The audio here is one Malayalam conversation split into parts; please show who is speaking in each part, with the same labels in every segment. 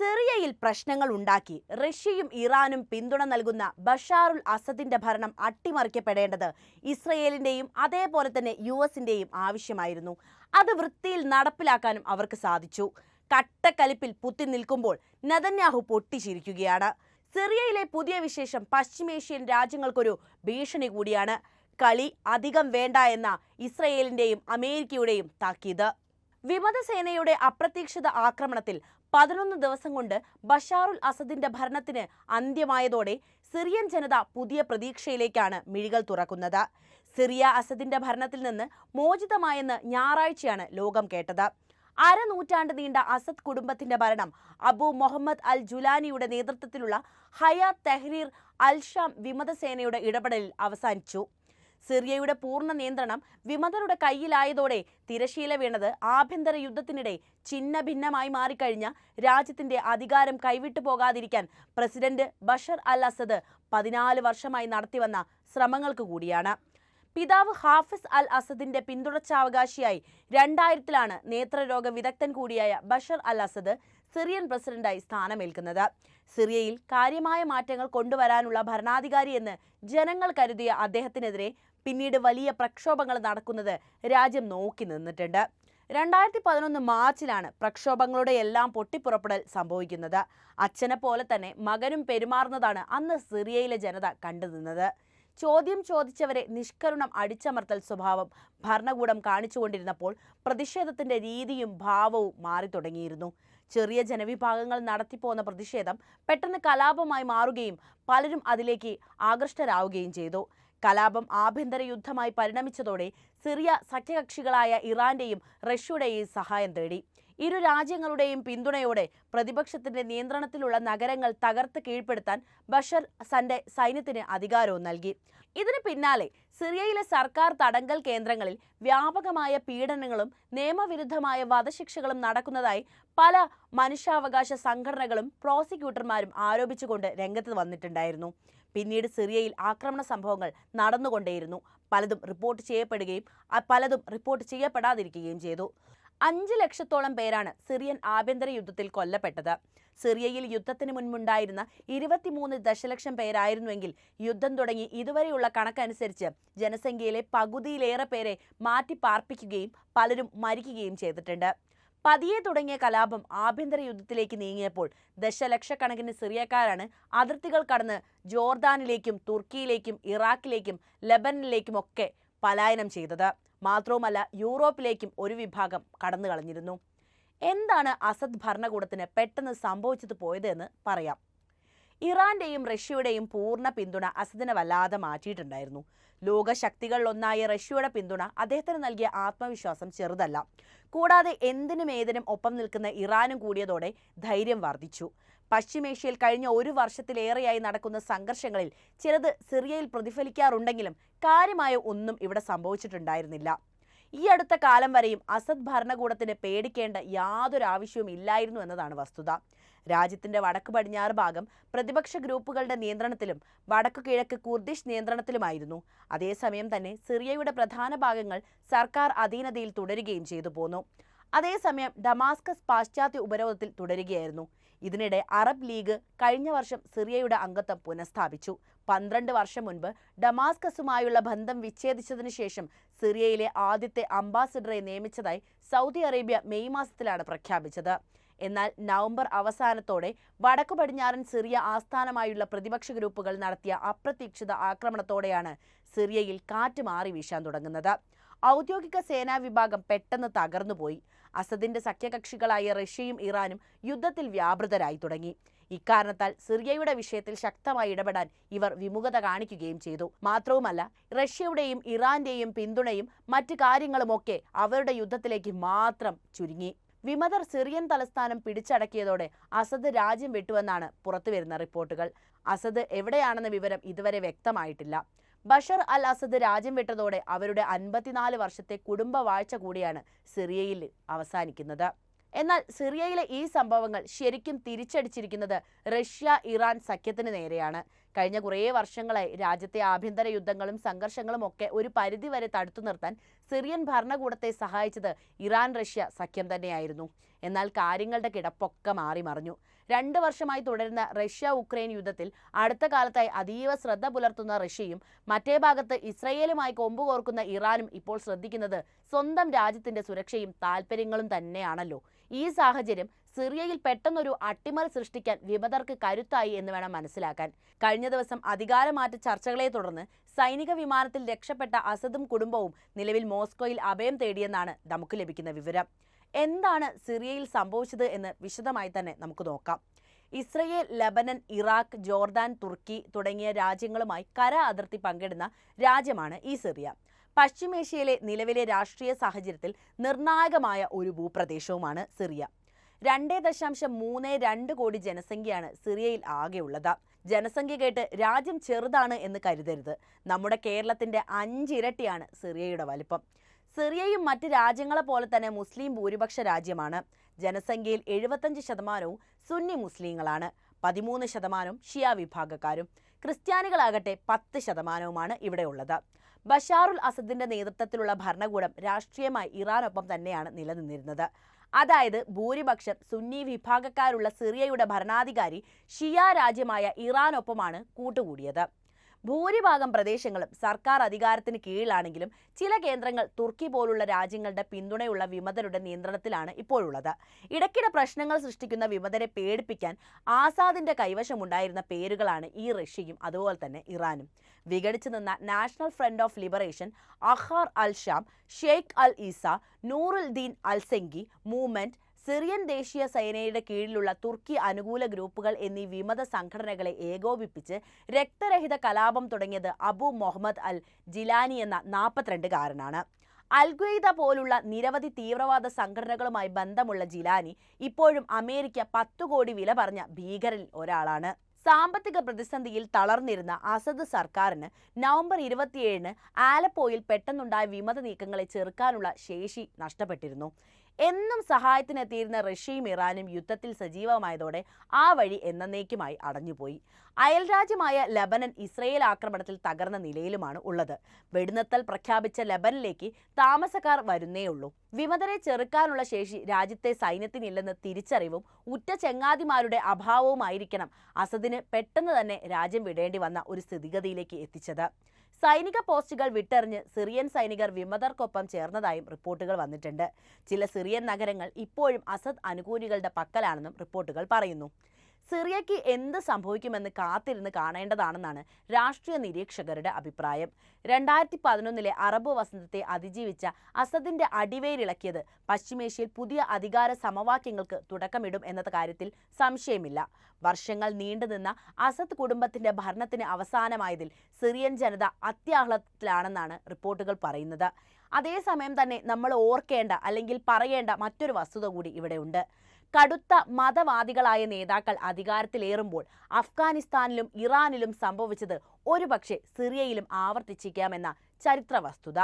Speaker 1: സിറിയയിൽ പ്രശ്നങ്ങൾ ഉണ്ടാക്കി റഷ്യയും ഇറാനും പിന്തുണ നൽകുന്ന ബഷാറുൽ അസദിന്റെ ഭരണം അട്ടിമറിക്കപ്പെടേണ്ടത് ഇസ്രയേലിന്റെയും അതേപോലെ തന്നെ യുഎസിന്റെയും ആവശ്യമായിരുന്നു. അത് വൃത്തിയിൽ നടപ്പിലാക്കാനും അവർക്ക് സാധിച്ചു. കട്ടക്കലിപ്പിൽ പുത്തി നിൽക്കുമ്പോൾ നെതന്യാഹു പൊട്ടിച്ചിരിക്കുകയാണ്. സിറിയയിലെ പുതിയ വിശേഷം പശ്ചിമേഷ്യൻ രാജ്യങ്ങൾക്കൊരു ഭീഷണി കൂടിയാണ്. കളി അധികം വേണ്ട എന്ന ഇസ്രയേലിന്റെയും അമേരിക്കയുടെയും താക്കീത്. വിമതസേനയുടെ അപ്രതീക്ഷിത ആക്രമണത്തിൽ 11 ദിവസം കൊണ്ട് ബഷാറുൽ അസദിന്റെ ഭരണത്തിന് അന്ത്യമായതോടെ സിറിയൻ ജനത പുതിയ പ്രതീക്ഷയിലേക്കാണ് മിഴികൾ തുറക്കുന്നത്. സിറിയ അസദിന്റെ ഭരണത്തിൽ നിന്ന് മോചിതമായെന്ന് ഞായറാഴ്ചയാണ് ലോകം കേട്ടത്. അരനൂറ്റാണ്ട് നീണ്ട അസദ് കുടുംബത്തിന്റെ ഭരണം അബു മുഹമ്മദ് അൽ ജുലാനിയുടെ നേതൃത്വത്തിലുള്ള ഹയാത്ത് തെഹ്രീർ അൽ ഷാം വിമതസേനയുടെ ഇടപെടലിൽ അവസാനിച്ചു. സിറിയയുടെ പൂർണ്ണ നിയന്ത്രണം വിമതരുടെ കയ്യിലായതോടെ തിരശീല വീണത് ആഭ്യന്തര യുദ്ധത്തിനിടെ ഛിന്ന ഭിന്നമായി മാറിക്കഴിഞ്ഞ രാജ്യത്തിന്റെ അധികാരം കൈവിട്ടു പോകാതിരിക്കാൻ പ്രസിഡന്റ് ബഷർ അൽ അസദ് 14 വർഷമായി നടത്തിവന്ന ശ്രമങ്ങൾക്ക് കൂടിയാണ്. പിതാവ് ഹാഫിസ് അൽ അസദിന്റെ പിന്തുടർച്ചാവകാശിയായി 2000-ലാണ് നേത്രരോഗ വിദഗ്ധൻ കൂടിയായ ബഷർ അൽ അസദ് സിറിയൻ പ്രസിഡന്റായി സ്ഥാനമേൽക്കുന്നത്. സിറിയയിൽ കാര്യമായ മാറ്റങ്ങൾ കൊണ്ടുവരാനുള്ള ഭരണാധികാരി എന്ന് ജനങ്ങൾ കരുതിയ അദ്ദേഹത്തിനെതിരെ പിന്നീട് വലിയ പ്രക്ഷോഭങ്ങൾ നടക്കുന്നത് രാജ്യം നോക്കി നിന്നിട്ടുണ്ട്. 2011 മാർച്ചിലാണ് പ്രക്ഷോഭങ്ങളുടെ എല്ലാം പൊട്ടിപ്പുറപ്പെടൽ സംഭവിക്കുന്നത്. അച്ഛനെ പോലെ തന്നെ മകനും പെരുമാറുന്നതാണ് അന്ന് സിറിയയിലെ ജനത കണ്ടുനിന്നത്. ചോദ്യം ചോദിച്ചവരെ നിഷ്കരുണം അടിച്ചമർത്തൽ സ്വഭാവം ഭരണകൂടം കാണിച്ചുകൊണ്ടിരുന്നപ്പോൾ പ്രതിഷേധത്തിന്റെ രീതിയും ഭാവവും മാറി തുടങ്ങിയിരുന്നു. ചെറിയ ജനവിഭാഗങ്ങൾ നടത്തിപ്പോന്ന പ്രതിഷേധം പെട്ടെന്ന് കലാപമായി മാറുകയും പലരും അതിലേക്ക് ആകൃഷ്ടരാവുകയും ചെയ്തു. കലാപം ആഭ്യന്തര യുദ്ധമായി പരിണമിച്ചതോടെ സിറിയ സഖ്യകക്ഷികളായ ഇറാന്റെയും റഷ്യയുടെയും സഹായം തേടി. ഇരു രാജ്യങ്ങളുടെയും പിന്തുണയോടെ പ്രതിപക്ഷത്തിന്റെ നിയന്ത്രണത്തിലുള്ള നഗരങ്ങൾ തകർത്ത് കീഴ്പ്പെടുത്താൻ ബഷർ തന്റെ സൈന്യത്തിന് അധികാരവും നൽകി. ഇതിന് പിന്നാലെ സിറിയയിലെ സർക്കാർ തടങ്കൽ കേന്ദ്രങ്ങളിൽ വ്യാപകമായ പീഡനങ്ങളും നിയമവിരുദ്ധമായ വധശിക്ഷകളും നടക്കുന്നതായി പല മനുഷ്യാവകാശ സംഘടനകളും പ്രോസിക്യൂട്ടർമാരും ആരോപിച്ചുകൊണ്ട് രംഗത്ത് വന്നിട്ടുണ്ടായിരുന്നു. പിന്നീട് സിറിയയിൽ ആക്രമണ സംഭവങ്ങൾ നടന്നുകൊണ്ടേയിരുന്നു. പലതും റിപ്പോർട്ട് ചെയ്യപ്പെടുകയും പലതും റിപ്പോർട്ട് ചെയ്യപ്പെടാതിരിക്കുകയും ചെയ്തു. 5 ലക്ഷത്തോളം പേരാണ് സിറിയൻ ആഭ്യന്തര യുദ്ധത്തിൽ കൊല്ലപ്പെട്ടത്. സിറിയയിൽ യുദ്ധത്തിന് മുൻപുണ്ടായിരുന്ന 23 ദശലക്ഷം പേരായിരുന്നുവെങ്കിൽ യുദ്ധം തുടങ്ങി ഇതുവരെയുള്ള കണക്കനുസരിച്ച് ജനസംഖ്യയിലെ പകുതിയിലേറെ പേരെ മാറ്റി പാർപ്പിക്കുകയും പലരും മരിക്കുകയും ചെയ്തിട്ടുണ്ട്. പതിയെ തുടങ്ങിയ കലാപം ആഭ്യന്തര യുദ്ധത്തിലേക്ക് നീങ്ങിയപ്പോൾ ദശലക്ഷക്കണക്കിന് സിറിയക്കാരാണ് അതിർത്തികൾ കടന്ന് ജോർദാനിലേക്കും തുർക്കിയിലേക്കും ഇറാഖിലേക്കും ലെബനനിലേക്കും ഒക്കെ പലായനം ചെയ്തത്. മാത്രവുമല്ല യൂറോപ്പിലേക്കും ഒരു വിഭാഗം കടന്നു കളഞ്ഞിരുന്നു. എന്താണ് അസദ് ഭരണകൂടത്തിന് പെട്ടെന്ന് സംഭവിച്ചത് പോയതെന്ന് പറയാം. ഇറാന്റെയും റഷ്യയുടെയും പൂർണ്ണ പിന്തുണ അസദിനെ വല്ലാതെ മാറ്റിയിട്ടുണ്ടായിരുന്നു. ലോകശക്തികളിലൊന്നായ റഷ്യയുടെ പിന്തുണ അദ്ദേഹത്തിന് നൽകിയ ആത്മവിശ്വാസം ചെറുതല്ല. കൂടാതെ എന്തിനും ഏതിനും ഒപ്പം നിൽക്കുന്ന ഇറാനും കൂടിയതോടെ ധൈര്യം വർദ്ധിച്ചു. പശ്ചിമേഷ്യയിൽ കഴിഞ്ഞ 1 വർഷത്തിലേറെയായി നടക്കുന്ന സംഘർഷങ്ങളിൽ ചിലത് സിറിയയിൽ പ്രതിഫലിക്കാറുണ്ടെങ്കിലും കാര്യമായ ഒന്നും ഇവിടെ സംഭവിച്ചിട്ടുണ്ടായിരുന്നില്ല. ഈ അടുത്ത കാലം വരെയും അസദ് ഭരണകൂടത്തിന് പേടിക്കേണ്ട യാതൊരു ആവശ്യവും ഇല്ലായിരുന്നു എന്നതാണ് വസ്തുത. രാജ്യത്തിന്റെ വടക്ക് പടിഞ്ഞാറ് ഭാഗം പ്രതിപക്ഷ ഗ്രൂപ്പുകളുടെ നിയന്ത്രണത്തിലും വടക്കു കിഴക്ക് കുർദിഷ് നിയന്ത്രണത്തിലുമായിരുന്നു. അതേസമയം തന്നെ സിറിയയുടെ പ്രധാന ഭാഗങ്ങൾ സർക്കാർ അധീനതയിൽ തുടരുകയും ചെയ്തു പോന്നു. അതേസമയം ഡമാസ്കസ് പാശ്ചാത്യ ഉപരോധത്തിൽ തുടരുകയായിരുന്നു. ഇതിനിടെ അറബ് ലീഗ് കഴിഞ്ഞ വർഷം സിറിയയുടെ അംഗത്വം പുനഃസ്ഥാപിച്ചു. 12 വർഷം മുൻപ് ഡമാസ്കസുമായുള്ള ബന്ധം വിച്ഛേദിച്ചതിനു ശേഷം സിറിയയിലെ ആദ്യത്തെ അംബാസിഡറെ നിയമിച്ചതായി സൗദി അറേബ്യ മെയ് മാസത്തിലാണ് പ്രഖ്യാപിച്ചത്. എന്നാൽ നവംബർ അവസാനത്തോടെ വടക്കു പടിഞ്ഞാറൻ സിറിയ ആസ്ഥാനമായുള്ള പ്രതിപക്ഷ ഗ്രൂപ്പുകൾ നടത്തിയ അപ്രതീക്ഷിത ആക്രമണത്തോടെയാണ് സിറിയയിൽ കാറ്റ് മാറി വീശാൻ തുടങ്ങുന്നത്. ഔദ്യോഗിക സേനാ വിഭാഗം പെട്ടെന്ന് തകർന്നുപോയി. അസദിന്റെ സഖ്യകക്ഷികളായ റഷ്യയും ഇറാനും യുദ്ധത്തിൽ വ്യാപൃതരായി തുടങ്ങി. ഇക്കാരണത്താൽ സിറിയയുടെ വിഷയത്തിൽ ശക്തമായി ഇടപെടാൻ ഇവർ വിമുഖത കാണിക്കുകയും ചെയ്തു. മാത്രവുമല്ല റഷ്യയുടെയും ഇറാന്റെയും പിന്തുണയും മറ്റു കാര്യങ്ങളുമൊക്കെ അവരുടെ യുദ്ധത്തിലേക്ക് മാത്രം ചുരുങ്ങി. വിമതർ സിറിയൻ തലസ്ഥാനം പിടിച്ചടക്കിയതോടെ അസദ് രാജ്യം വിട്ടുവെന്നാണ് പുറത്തുവരുന്ന റിപ്പോർട്ടുകൾ. അസദ് എവിടെയാണെന്ന വിവരം ഇതുവരെ വ്യക്തമായിട്ടില്ല. ബഷർ അൽ അസദ് രാജ്യം വിട്ടതോടെ അവരുടെ 54 വർഷത്തെ കുടുംബ വാഴ്ച കൂടിയാണ് സിറിയയിൽ അവസാനിക്കുന്നത്. എന്നാൽ സിറിയയിലെ ഈ സംഭവങ്ങൾ ശരിക്കും തിരിച്ചടിച്ചിരിക്കുന്നത് റഷ്യ ഇറാൻ സഖ്യത്തിന് നേരെയാണ്. കഴിഞ്ഞ കുറേ വർഷങ്ങളായി രാജ്യത്തെ ആഭ്യന്തര യുദ്ധങ്ങളും സംഘർഷങ്ങളും ഒക്കെ ഒരു പരിധിവരെ തടുത്തു നിർത്താൻ സിറിയൻ ഭരണകൂടത്തെ സഹായിച്ചത് ഇറാൻ റഷ്യ സഖ്യം തന്നെയായിരുന്നു. എന്നാൽ കാര്യങ്ങളുടെ കിടപ്പൊക്കെ മാറി മറിഞ്ഞു. 2 വർഷമായി തുടരുന്ന റഷ്യ ഉക്രൈൻ യുദ്ധത്തിൽ അടുത്ത കാലത്തായി അതീവ ശ്രദ്ധ പുലർത്തുന്ന റഷ്യയും മറ്റേ ഭാഗത്ത് ഇസ്രയേലുമായി കൊമ്പുകോർക്കുന്ന ഇറാനും ഇപ്പോൾ ശ്രദ്ധിക്കുന്നത് സ്വന്തം രാജ്യത്തിന്റെ സുരക്ഷയും താല്പര്യങ്ങളും തന്നെയാണല്ലോ. ഈ സാഹചര്യം സിറിയയിൽ പെട്ടെന്നൊരു അട്ടിമറി സൃഷ്ടിക്കാൻ വിമതർക്ക് കരുത്തായി എന്ന് വേണം മനസ്സിലാക്കാൻ. കഴിഞ്ഞ ദിവസം അധികാരമാറ്റ ചർച്ചകളെ തുടർന്ന് സൈനിക വിമാനത്തിൽ രക്ഷപ്പെട്ട അസദും കുടുംബവും നിലവിൽ മോസ്കോയിൽ അഭയം തേടിയെന്നാണ് നമുക്ക് ലഭിക്കുന്ന വിവരം. എന്താണ് സിറിയയിൽ സംഭവിച്ചത് എന്ന് വിശദമായി തന്നെ നമുക്ക് നോക്കാം. ഇസ്രയേൽ, ലബനൻ, ഇറാഖ്, ജോർദാൻ, തുർക്കി തുടങ്ങിയ രാജ്യങ്ങളുമായി കര അതിർത്തി പങ്കിടുന്ന രാജ്യമാണ് ഈ സിറിയ. പശ്ചിമേഷ്യയിലെ നിലവിലെ രാഷ്ട്രീയ സാഹചര്യത്തിൽ നിർണായകമായ ഒരു ഭൂപ്രദേശവുമാണ് സിറിയ. 2.32 കോടി ജനസംഖ്യയാണ് സിറിയയിൽ ആകെയുള്ളത്. ജനസംഖ്യ കേട്ട് രാജ്യം ചെറുതാണ് എന്ന് കരുതരുത്. നമ്മുടെ കേരളത്തിന്റെ 5 ഇരട്ടിയാണ് സിറിയയുടെ വലിപ്പം. സിറിയയും മറ്റ് രാജ്യങ്ങളെ പോലെ തന്നെ മുസ്ലിം ഭൂരിപക്ഷ രാജ്യമാണ്. ജനസംഖ്യയിൽ 75% സുന്നി മുസ്ലിങ്ങളാണ്, 13% ഷിയ വിഭാഗക്കാരും. ക്രിസ്ത്യാനികളാകട്ടെ 10%മാണ് ഇവിടെയുള്ളത്. ബഷാറുൽ അസദിന്റെ നേതൃത്വത്തിലുള്ള ഭരണകൂടം രാഷ്ട്രീയമായി ഇറാനൊപ്പം തന്നെയാണ് നിലനിന്നിരുന്നത്. അതായത് ഭൂരിപക്ഷം സുന്നി വിഭാഗക്കാരുള്ള സിറിയയുടെ ഭരണാധികാരി ഷിയ രാജ്യമായ ഇറാനൊപ്പമാണ് കൂട്ടുകൂടിയത്. ഭൂരിഭാഗം പ്രദേശങ്ങളും സർക്കാർ അധികാരത്തിന് കീഴിലാണെങ്കിലും ചില കേന്ദ്രങ്ങൾ തുർക്കി പോലുള്ള രാജ്യങ്ങളുടെ പിന്തുണയുള്ള വിമതരുടെ നിയന്ത്രണത്തിലാണ് ഇപ്പോഴുള്ളത്. ഇടയ്ക്കിടെ പ്രശ്നങ്ങൾ സൃഷ്ടിക്കുന്ന വിമതരെ പേടിപ്പിക്കാൻ ആസാദിന്റെ കൈവശമുണ്ടായിരുന്ന പേരുകളാണ് ഈ റഷ്യയും അതുപോലെ തന്നെ ഇറാനും. വിഘടിച്ചു നിന്ന national front of liberation, Ahrar al Sham, Sheikh al Eesa, Nour al Din Al സെങ്കി movement, Syrian ദേശീയ സേനയുടെ കീഴിലുള്ള തുർക്കി അനുകൂല ഗ്രൂപ്പുകൾ എന്നീ വിമത സംഘടനകളെ ഏകോപിപ്പിച്ച് രക്തരഹിത കലാപം തുടങ്ങിയത് അബു മുഹമ്മദ് അൽ ജിലാനി എന്ന 42-കാരനാണ്. അൽഖ്വയ്ദ പോലുള്ള നിരവധി തീവ്രവാദ സംഘടനകളുമായി ബന്ധമുള്ള ജിലാനി ഇപ്പോഴും അമേരിക്ക 10 കോടി വില പറഞ്ഞ ഭീകരരിൽ ഒരാളാണ്. സാമ്പത്തിക പ്രതിസന്ധിയിൽ തളർന്നിരുന്ന അസദ് സർക്കാരിന് നവംബർ 27-ന് ആലപ്പോയിൽ പെട്ടെന്നുണ്ടായ വിമത നീക്കങ്ങളെ ചെറുക്കാനുള്ള ശേഷി നഷ്ടപ്പെട്ടിരുന്നു. എന്നും സഹായത്തിനെത്തിയിരുന്ന റഷ്യയും ഇറാനും യുദ്ധത്തിൽ സജീവമായതോടെ ആ വഴി എന്നേക്കുമായി അടഞ്ഞുപോയി. അയൽരാജ്യമായ ലബനൻ ഇസ്രയേൽ ആക്രമണത്തിൽ തകർന്ന നിലയിലുമാണ് ഉള്ളത്. വെടിനിർത്തൽ പ്രഖ്യാപിച്ച ലബനിലേക്ക് താമസക്കാർ വരുന്നേയുള്ളൂ. വിമതരെ ചെറുക്കാനുള്ള ശേഷി രാജ്യത്തെ സൈന്യത്തിനില്ലെന്ന് തിരിച്ചറിവും ഉറ്റ ചെങ്ങാതിമാരുടെ അഭാവവുമായിരിക്കണം അസദിന് പെട്ടെന്ന് തന്നെ രാജ്യം വിടേണ്ടി വന്ന ഒരു സ്ഥിതിഗതിയിലേക്ക് എത്തിച്ചത്. സൈനിക പോസ്റ്റുകൾ വിട്ടെറിഞ്ഞ് സിറിയൻ സൈനികർ വിമതർക്കൊപ്പം ചേർന്നതായും റിപ്പോർട്ടുകൾ വന്നിട്ടുണ്ട്. ചില സിറിയൻ നഗരങ്ങൾ ഇപ്പോഴും അസദ് അനുകൂലികളുടെ പക്കലാണെന്നും റിപ്പോർട്ടുകൾ പറയുന്നു. സിറിയയ്ക്ക് എന്ത് സംഭവിക്കുമെന്ന് കാത്തിരുന്ന് കാണേണ്ടതാണെന്നാണ് രാഷ്ട്രീയ നിരീക്ഷകരുടെ അഭിപ്രായം. 2011-ലെ അറബ് വസന്തത്തെ അതിജീവിച്ച അസദിന്റെ അടിവേരിളക്കിയത് പശ്ചിമേഷ്യയിൽ പുതിയ അധികാര സമവാക്യങ്ങൾക്ക് തുടക്കമിടും എന്ന കാര്യത്തിൽ സംശയമില്ല. വർഷങ്ങൾ നീണ്ടുനിന്ന അസദ് കുടുംബത്തിന്റെ ഭരണത്തിന് അവസാനമായതിൽ സിറിയൻ ജനത അത്യാഹ്ലാദത്തിലാണെന്നാണ് റിപ്പോർട്ടുകൾ പറയുന്നത്. അതേസമയം തന്നെ നമ്മൾ ഓർക്കേണ്ട അല്ലെങ്കിൽ പറയേണ്ട മറ്റൊരു വസ്തുത കൂടി ഇവിടെയുണ്ട്. കടുത്ത മതവാദികളായ നേതാക്കൾ അധികാരത്തിലേറുമ്പോൾ അഫ്ഗാനിസ്ഥാനിലും ഇറാനിലും സംഭവിച്ചത് ഒരുപക്ഷെ സിറിയയിലും ആവർത്തിച്ചേക്കാമെന്ന ചരിത്ര വസ്തുത.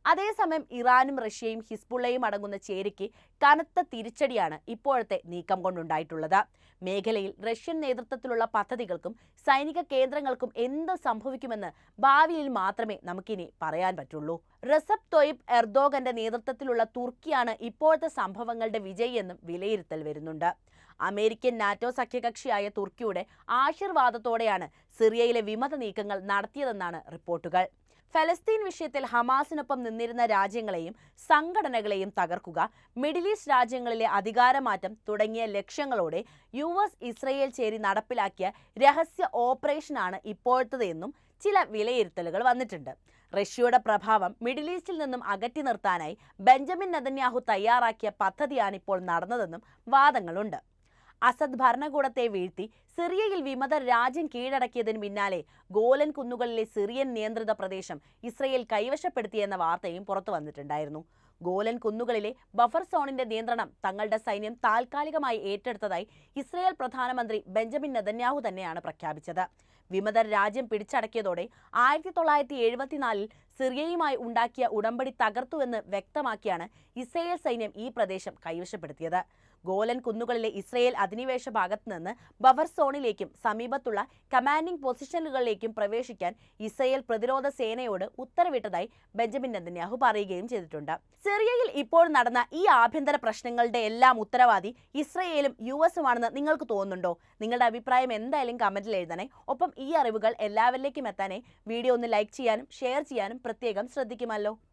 Speaker 1: അതേസമയം ഇറാനും റഷ്യയും ഹിസ്ബുള്ളയും അടങ്ങുന്ന ചേരിക്ക് കനത്ത തിരിച്ചടിയാണ് ഇപ്പോഴത്തെ നീക്കം കൊണ്ടുണ്ടായിട്ടുള്ളത്. മേഖലയിൽ റഷ്യൻ നേതൃത്വത്തിലുള്ള പദ്ധതികൾക്കും സൈനിക കേന്ദ്രങ്ങൾക്കും എന്ത് സംഭവിക്കുമെന്ന് ഭാവിയിൽ മാത്രമേ നമുക്കിനി പറയാൻ പറ്റുള്ളൂ. റെസെപ് തൊയ്യിപ് എർദോഗന്റെ നേതൃത്വത്തിലുള്ള തുർക്കിയാണ് ഇപ്പോഴത്തെ സംഭവങ്ങളുടെ വിജയിയെന്നും വിലയിരുത്തൽ വരുന്നുണ്ട്. അമേരിക്കൻ നാറ്റോ സഖ്യകക്ഷിയായ തുർക്കിയുടെ ആശീർവാദത്തോടെയാണ് സിറിയയിലെ വിമത നീക്കങ്ങൾ നടത്തിയതെന്നാണ് റിപ്പോർട്ടുകൾ. ഫലസ്തീൻ വിഷയത്തിൽ ഹമാസിനൊപ്പം നിന്നിരുന്ന രാജ്യങ്ങളെയും സംഘടനകളെയും തകർക്കുക, മിഡിൽ ഈസ്റ്റ് രാജ്യങ്ങളിലെ അധികാരമാറ്റം തുടങ്ങിയ ലക്ഷ്യങ്ങളോടെ ഇസ്രയേൽ ചേരി നടപ്പിലാക്കിയ രഹസ്യ ഓപ്പറേഷനാണ് ഇപ്പോഴത്തേതെന്നും ചില വിലയിരുത്തലുകൾ വന്നിട്ടുണ്ട്. റഷ്യയുടെ പ്രഭാവം മിഡിൽ ഈസ്റ്റിൽ നിന്നും അകറ്റി നിർത്താനായി ബെഞ്ചമിൻ നെതന്യാഹു തയ്യാറാക്കിയ പദ്ധതിയാണിപ്പോൾ നടന്നതെന്നും വാദങ്ങളുണ്ട്. അസദ് ഭരണകൂടത്തെ വീഴ്ത്തി സിറിയയിൽ വിമതർ രാജ്യം കീഴടക്കിയതിന് പിന്നാലെ ഗോലൻ കുന്നുകളിലെ സിറിയൻ നിയന്ത്രിത പ്രദേശം ഇസ്രയേൽ കൈവശപ്പെടുത്തിയെന്ന വാർത്തയും പുറത്തു വന്നിട്ടുണ്ടായിരുന്നു. ഗോലൻ കുന്നുകളിലെ ബഫർ സോണിന്റെ നിയന്ത്രണം തങ്ങളുടെ സൈന്യം താൽക്കാലികമായി ഏറ്റെടുത്തതായി ഇസ്രയേൽ പ്രധാനമന്ത്രി ബെഞ്ചമിൻ നെതന്യാഹു തന്നെയാണ് പ്രഖ്യാപിച്ചത്. വിമതർ രാജ്യം പിടിച്ചടക്കിയതോടെ 1974-ൽ സിറിയയുമായി ഉണ്ടാക്കിയ ഉടമ്പടി തകർത്തുവെന്ന് വ്യക്തമാക്കിയാണ് ഇസ്രയേൽ സൈന്യം ഈ പ്രദേശം കൈവശപ്പെടുത്തിയത്. ഗോലൻ കുന്നുകളിലെ ഇസ്രയേൽ അധിനിവേശ ഭാഗത്ത് നിന്ന് ബഫർ സോണിലേക്കും സമീപത്തുള്ള കമാൻഡിംഗ് പൊസിഷനുകളിലേക്കും പ്രവേശിക്കാൻ ഇസ്രയേൽ പ്രതിരോധ സേനയോട് ഉത്തരവിട്ടതായി ബെഞ്ചമിൻ നെതന്യാഹു പറയുകയും ചെയ്തിട്ടുണ്ട്. സിറിയയിൽ ഇപ്പോൾ നടന്ന ഈ ആഭ്യന്തര പ്രശ്നങ്ങളുടെ എല്ലാം ഉത്തരവാദി ഇസ്രയേലും യുഎസുമാണെന്ന് നിങ്ങൾക്ക് തോന്നുന്നുണ്ടോ? നിങ്ങളുടെ അഭിപ്രായം എന്തായാലും കമന്റിൽ എഴുതണേ. ഒപ്പം ഈ അറിവുകൾ എല്ലാവരിലേക്കും എത്താനേ വീഡിയോ ഒന്ന് ലൈക്ക് ചെയ്യാനും ഷെയർ ചെയ്യാനും പ്രത്യേകം ശ്രദ്ധിക്കുമല്ലോ.